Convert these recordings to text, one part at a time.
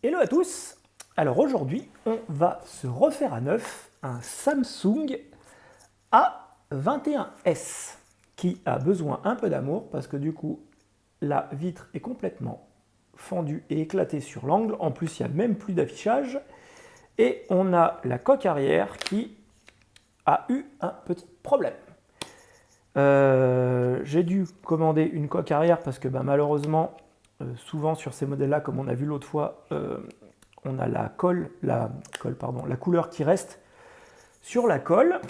Hello à tous. Alors aujourd'hui, on va se refaire à neuf un Samsung A21S qui a besoin un peu d'amour parce que du coup, la vitre est complètement fendue et éclatée sur l'angle. En plus, il n'y a même plus d'affichage. Et on a la coque arrière qui a eu un petit problème. J'ai dû commander une coque arrière parce que malheureusement, souvent sur ces modèles-là, comme on a vu l'autre fois, on a la couleur qui reste sur la colle.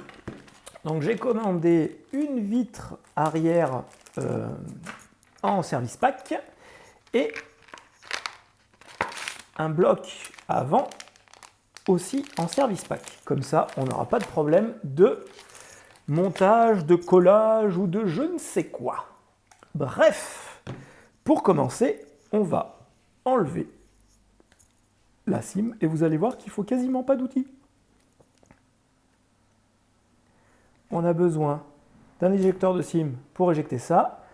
Donc j'ai commandé une vitre arrière en service pack et un bloc avant aussi en service pack. Comme ça, on n'aura pas de problème de montage, de collage ou de je ne sais quoi. Bref, pour commencer, on va enlever la SIM et vous allez voir qu'il ne faut quasiment pas d'outils. On a besoin d'un éjecteur de SIM pour éjecter ça.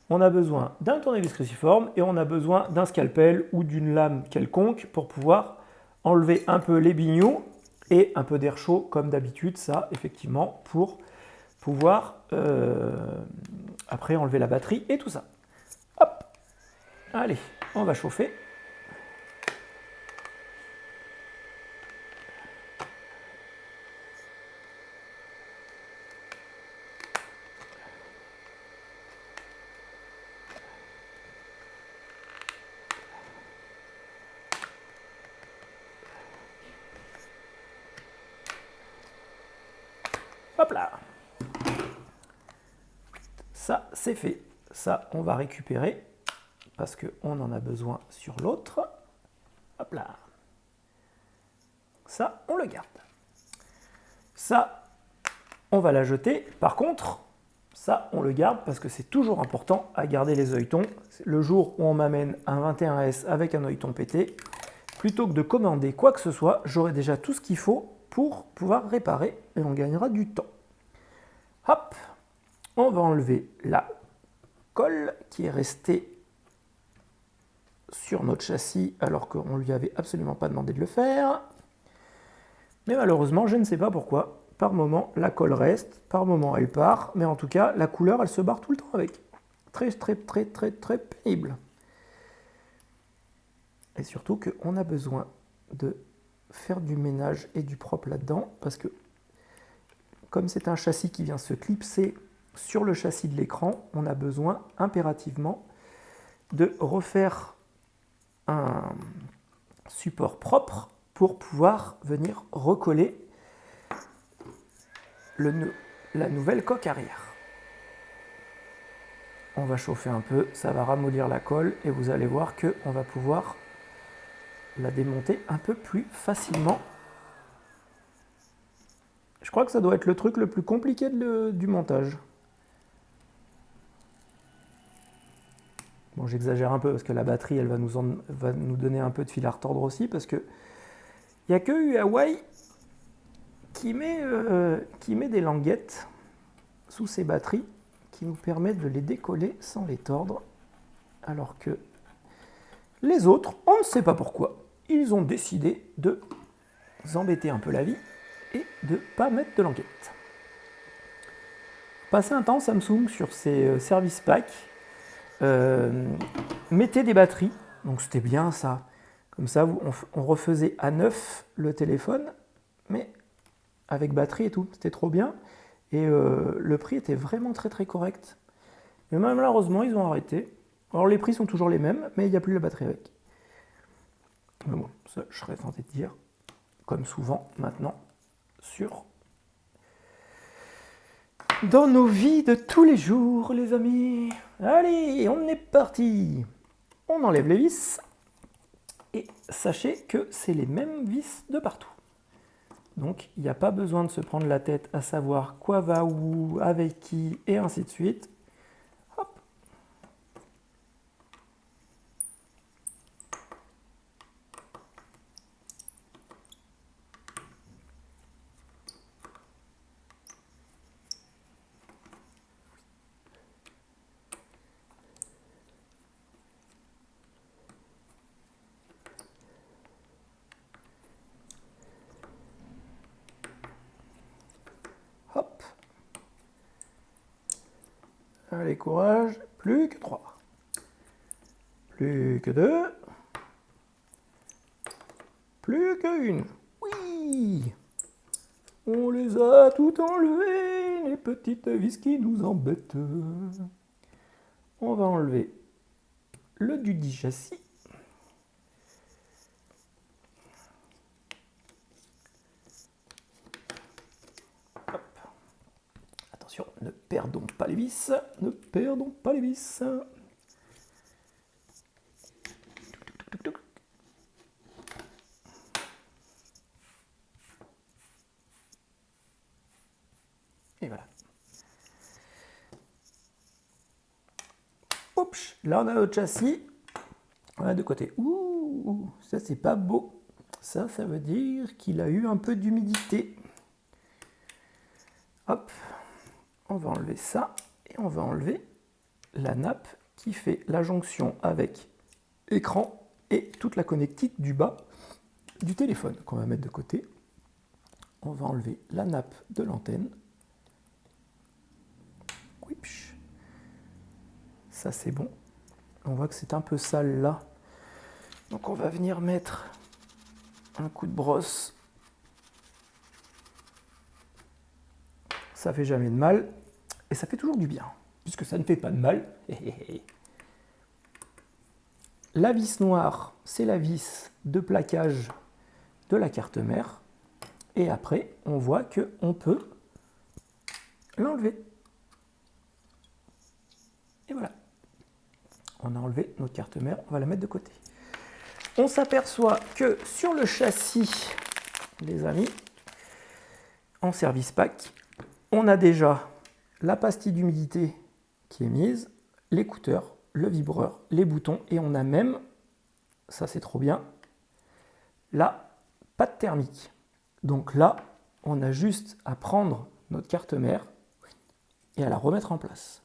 On a besoin d'un tournevis cruciforme et on a besoin d'un scalpel ou d'une lame quelconque pour pouvoir enlever un peu les bignous et un peu d'air chaud comme d'habitude, ça effectivement pour pouvoir après enlever la batterie et tout ça. Hop, allez, on va chauffer. Hop là. Ça, c'est fait. Ça, on va récupérer parce qu'on en a besoin sur l'autre. Hop là. Ça, on le garde. Ça, on va la jeter. Par contre, ça, on le garde parce que c'est toujours important à garder les œilletons. Le jour où on m'amène un 21S avec un œilleton pété, plutôt que de commander quoi que ce soit, j'aurai déjà tout ce qu'il faut pour pouvoir réparer et on gagnera du temps. Hop, on va enlever la colle qui est restée sur notre châssis alors qu'on ne lui avait absolument pas demandé de le faire. Mais malheureusement, je ne sais pas pourquoi. Par moment, la colle reste, par moment, elle part, mais en tout cas, la couleur, elle se barre tout le temps avec. Très, très, très, très, très pénible. Et surtout qu'on a besoin de faire du ménage et du propre là-dedans, parce que comme c'est un châssis qui vient se clipser sur le châssis de l'écran, on a besoin impérativement de refaire un support propre pour pouvoir venir recoller la nouvelle coque arrière. On va chauffer un peu, ça va ramollir la colle et vous allez voir qu'on va pouvoir la démonter un peu plus facilement. Je crois que ça doit être le truc le plus compliqué du montage. Bon, j'exagère un peu parce que la batterie, elle va nous donner un peu de fil à retordre aussi parce que il n'y a que Huawei qui met des languettes sous ses batteries qui nous permettent de les décoller sans les tordre, alors que les autres, on ne sait pas pourquoi, ils ont décidé de embêter un peu la vie et de ne pas mettre de languettes. Passez un temps Samsung sur ses service packs, mettez des batteries, donc c'était bien ça. Comme ça, on refaisait à neuf le téléphone, mais avec batterie et tout, c'était trop bien. Et le prix était vraiment très très correct. Mais malheureusement, ils ont arrêté. Alors les prix sont toujours les mêmes, mais il n'y a plus la batterie avec. Mais bon, ça, je serais tenté de dire, comme souvent maintenant, dans nos vies de tous les jours, les amis. Allez, on est parti. On enlève les vis. Et sachez que c'est les mêmes vis de partout. Donc, il n'y a pas besoin de se prendre la tête à savoir quoi va où, avec qui, et ainsi de suite. Hop. Allez, courage. Plus que 3. Plus que 2. Plus qu'une. Oui! On les a tout enlevés, les petites vis qui nous embêtent. On va enlever le dudit châssis. Hop. Attention, ne perdons pas les vis. Ne perdons pas les vis. Et voilà. Oups, là on a notre châssis. Voilà de côté. Ouh, ça c'est pas beau. Ça veut dire qu'il a eu un peu d'humidité. Hop, on va enlever ça et on va enlever la nappe qui fait la jonction avec écran et toute la connectique du bas du téléphone qu'on va mettre de côté. On va enlever la nappe de l'antenne. Ça c'est bon. On voit que c'est un peu sale là. Donc on va venir mettre un coup de brosse. Ça fait jamais de mal. Et ça fait toujours du bien. Puisque ça ne fait pas de mal. La vis noire, c'est la vis de plaquage de la carte mère. Et après, on voit qu'on peut l'enlever. Et voilà. On a enlevé notre carte mère, on va la mettre de côté. On s'aperçoit que sur le châssis, les amis, en service pack, on a déjà la pastille d'humidité qui est mise, l'écouteur, le vibreur, les boutons, et on a même, ça c'est trop bien, la pâte thermique. Donc là, on a juste à prendre notre carte mère et à la remettre en place.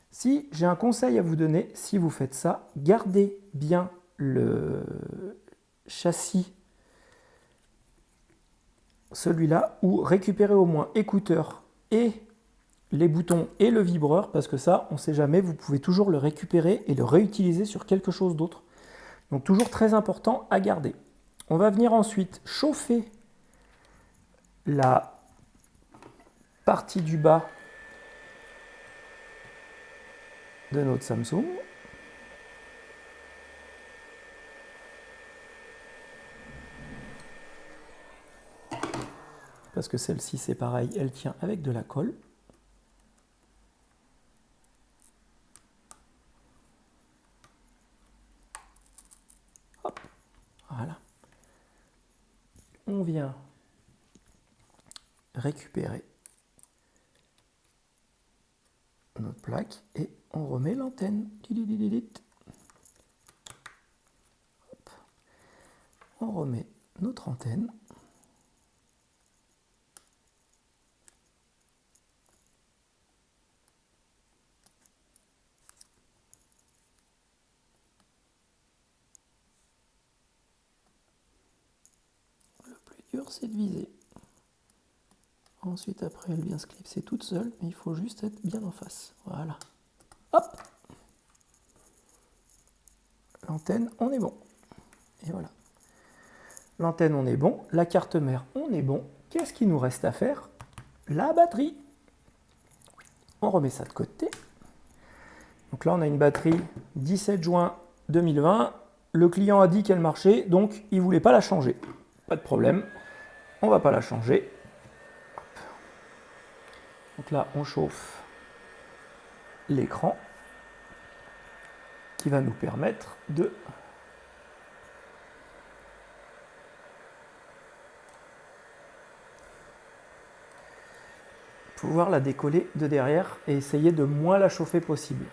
Si j'ai un conseil à vous donner, si vous faites ça, gardez bien le châssis, celui-là, ou récupérez au moins écouteurs et les boutons et le vibreur, parce que ça, on ne sait jamais, vous pouvez toujours le récupérer et le réutiliser sur quelque chose d'autre. Donc toujours très important à garder. On va venir ensuite chauffer la partie du bas de notre Samsung. Parce que celle-ci, c'est pareil, elle tient avec de la colle. Hop, voilà. On vient récupérer notre plaque et on remet l'antenne. On remet notre antenne. Le plus dur, c'est de viser. Ensuite, après, elle vient se clipser toute seule, mais il faut juste être bien en face. Voilà. Hop! L'antenne, on est bon. Et voilà. L'antenne, on est bon. La carte mère, on est bon. Qu'est-ce qu'il nous reste à faire? La batterie. On remet ça de côté. Donc là, on a une batterie 17 juin 2020. Le client a dit qu'elle marchait, donc il ne voulait pas la changer. Pas de problème. On ne va pas la changer. Donc là, on chauffe l'écran qui va nous permettre de pouvoir la décoller de derrière et essayer de moins la chauffer possible.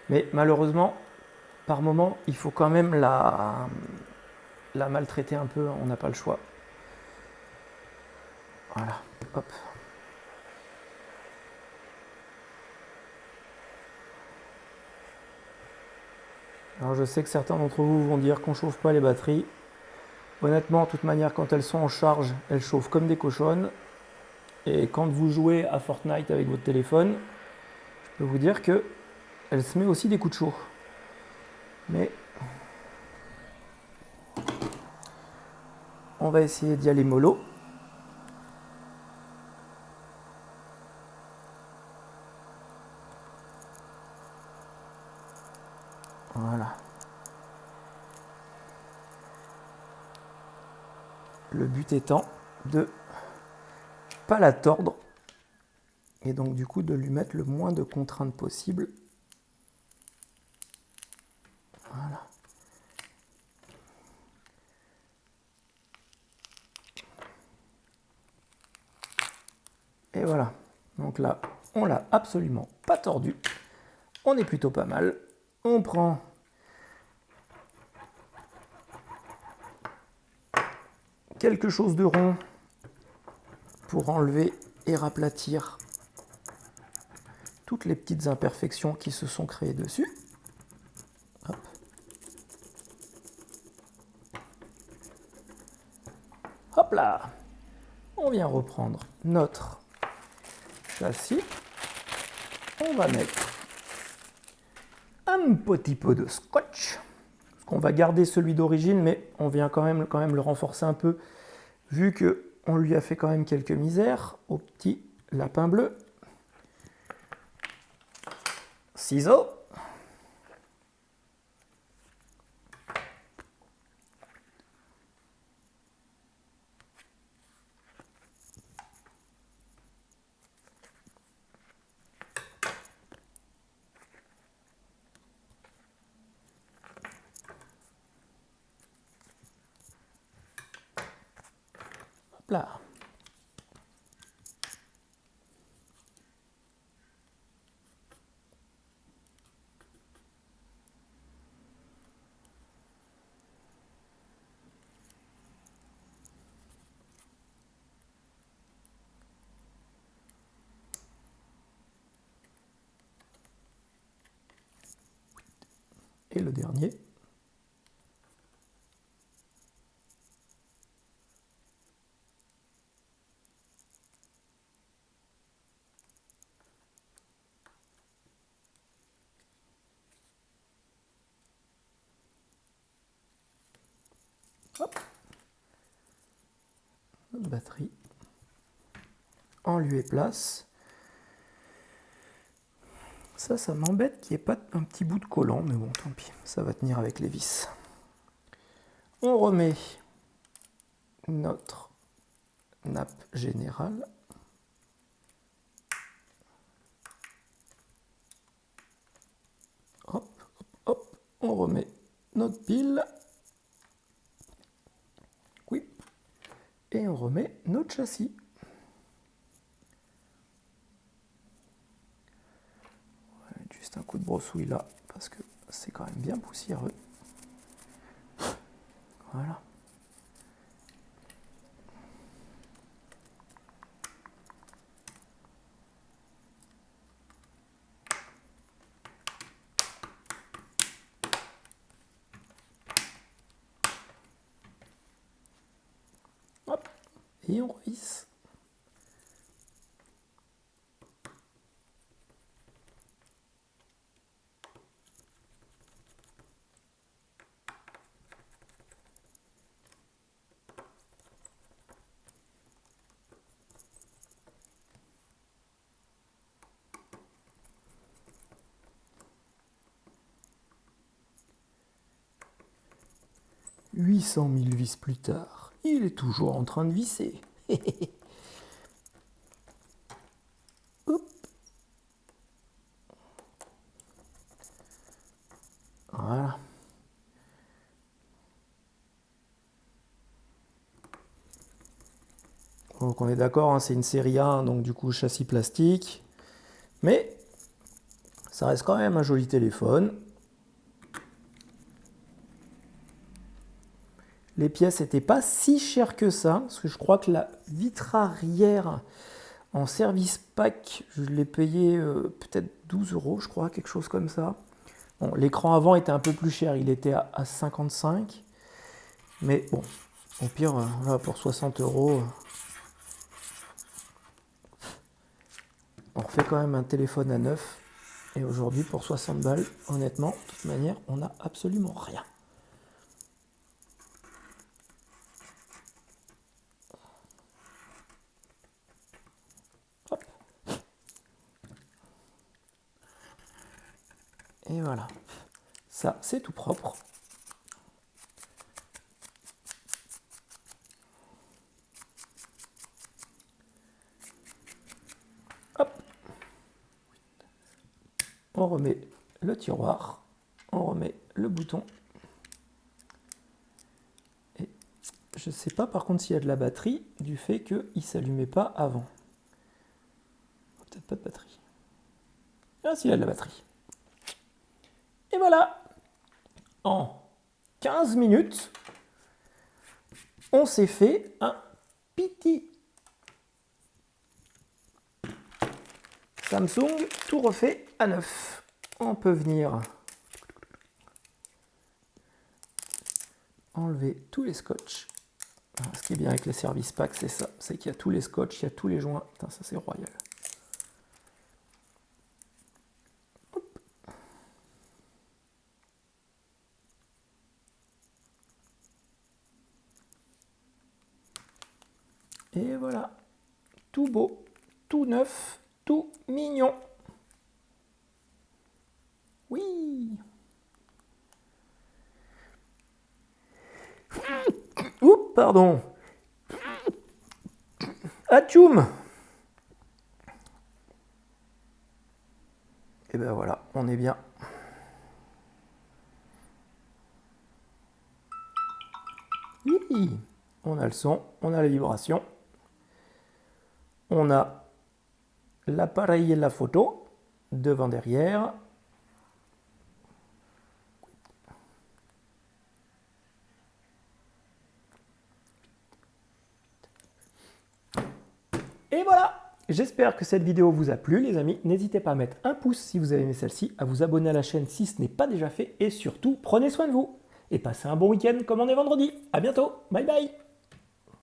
Mais malheureusement, par moment, il faut quand même la maltraiter un peu, on n'a pas le choix. Voilà, hop. Alors je sais que certains d'entre vous vont dire qu'on ne chauffe pas les batteries. Honnêtement, de toute manière, quand elles sont en charge, elles chauffent comme des cochonnes. Et quand vous jouez à Fortnite avec votre téléphone, je peux vous dire que elle se met aussi des coups de chaud. Mais on va essayer d'y aller mollo. Voilà. Le but étant de pas la tordre et donc du coup de lui mettre le moins de contraintes possible. Voilà. Et voilà. Donc là, on l'a absolument pas tordu. On est plutôt pas mal. On prend quelque chose de rond pour enlever et raplatir toutes les petites imperfections qui se sont créées dessus. Hop. Hop là. On vient reprendre notre châssis. On va mettre un petit peu de scotch. Parce qu'on va garder celui d'origine, mais on vient quand même le renforcer un peu, vu qu'on lui a fait quand même quelques misères au petit lapin bleu. Ciseaux. Hop là. Et le dernier. Hop. Notre batterie en lieu et place. Ça m'embête qu'il n'y ait pas un petit bout de collant, mais bon, tant pis, ça va tenir avec les vis. On remet notre nappe générale. Hop, hop, hop, on remet notre pile. Oui. Et on remet notre châssis. Juste un coup de brossouille là, parce que c'est quand même bien poussiéreux. Voilà. Hop, et on revisse. « 800 000 vis plus tard, il est toujours en train de visser. » Voilà. Donc on est d'accord, hein, c'est une série 1, donc du coup châssis plastique. Mais ça reste quand même un joli téléphone. Les pièces n'étaient pas si chères que ça, parce que je crois que la vitre arrière en service pack, je l'ai payé peut-être 12 €, je crois, quelque chose comme ça. Bon, l'écran avant était un peu plus cher, il était à 55. Mais bon, au pire, là, pour 60 €. On refait quand même un téléphone à neuf. Et aujourd'hui, pour 60 balles, honnêtement, de toute manière, on n'a absolument rien. Hop. Et voilà. Ça, c'est tout propre. Hop. On remet le tiroir. On remet le bouton. Et je ne sais pas par contre s'il y a de la batterie du fait qu'il ne s'allumait pas avant. Peut-être pas de batterie. Ah, s'il y a de la batterie. Et voilà. En 15 minutes, on s'est fait un petit Samsung tout refait à neuf. On peut venir enlever tous les scotch. Ce qui est bien avec les service packs, c'est ça. C'est qu'il y a tous les scotch, il y a tous les joints. Putain, ça c'est royal. Hop. Et voilà. Tout beau, tout neuf, tout mignon. Oui. Oups, pardon. Atchoum. Et ben voilà, on est bien. Oui. On a le son, on a la vibration. On a l'appareil et la photo, devant, derrière. Et voilà! J'espère que cette vidéo vous a plu, les amis. N'hésitez pas à mettre un pouce si vous avez aimé celle-ci, à vous abonner à la chaîne si ce n'est pas déjà fait, et surtout, prenez soin de vous. Et passez un bon week-end comme on est vendredi. À bientôt, bye bye!